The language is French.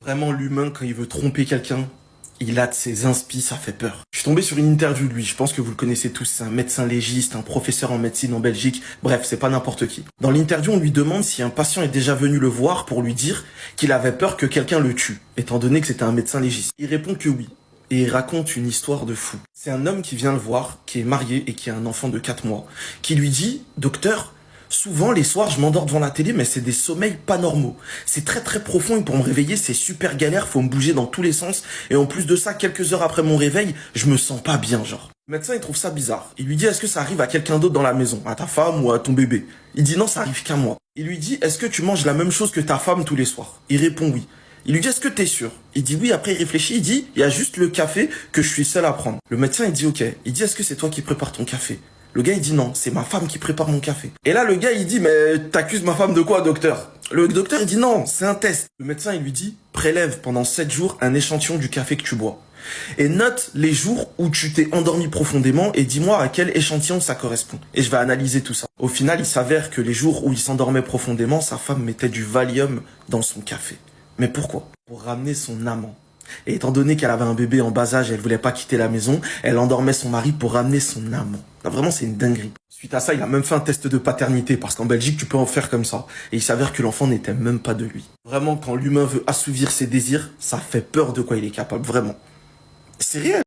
Vraiment, l'humain, quand il veut tromper quelqu'un, il a de ses inspi, ça fait peur. Je suis tombé sur une interview de lui, je pense que vous le connaissez tous, c'est un médecin légiste, un professeur en médecine en Belgique, bref, c'est pas n'importe qui. Dans l'interview, on lui demande si un patient est déjà venu le voir pour lui dire qu'il avait peur que quelqu'un le tue, étant donné que c'était un médecin légiste. Il répond que oui. Et il raconte une histoire de fou. C'est un homme qui vient le voir, qui est marié et qui a un enfant de 4 mois, qui lui dit, docteur, souvent, les soirs, je m'endors devant la télé, mais c'est des sommeils pas normaux. C'est très très profond et pour me réveiller, c'est super galère, faut me bouger dans tous les sens. Et en plus de ça, quelques heures après mon réveil, je me sens pas bien, genre. Le médecin, il trouve ça bizarre. Il lui dit, est-ce que ça arrive à quelqu'un d'autre dans la maison, à ta femme ou à ton bébé? Il dit, non, ça arrive qu'à moi. Il lui dit, est-ce que tu manges la même chose que ta femme tous les soirs? Il répond oui. Il lui dit, est-ce que t'es sûr? Il dit oui, après il réfléchit, il dit, il y a juste le café que je suis seul à prendre. Le médecin, il dit, ok. Il dit, est-ce que c'est toi qui prépares ton café? Le gars, il dit non, c'est ma femme qui prépare mon café. Et là, le gars, il dit, mais t'accuses ma femme de quoi, docteur? Le docteur, il dit non, c'est un test. Le médecin, il lui dit, prélève pendant 7 jours un échantillon du café que tu bois. Et note les jours où tu t'es endormi profondément et dis-moi à quel échantillon ça correspond. Et je vais analyser tout ça. Au final, il s'avère que les jours où il s'endormait profondément, sa femme mettait du Valium dans son café. Mais pourquoi? Pour ramener son amant. Et étant donné qu'elle avait un bébé en bas âge, elle voulait pas quitter la maison, elle endormait son mari pour ramener son amant. Là, vraiment, c'est une dinguerie. Suite à ça, il a même fait un test de paternité, parce qu'en Belgique, tu peux en faire comme ça. Et il s'avère que l'enfant n'était même pas de lui. Vraiment, quand l'humain veut assouvir ses désirs, ça fait peur de quoi il est capable, vraiment. C'est réel.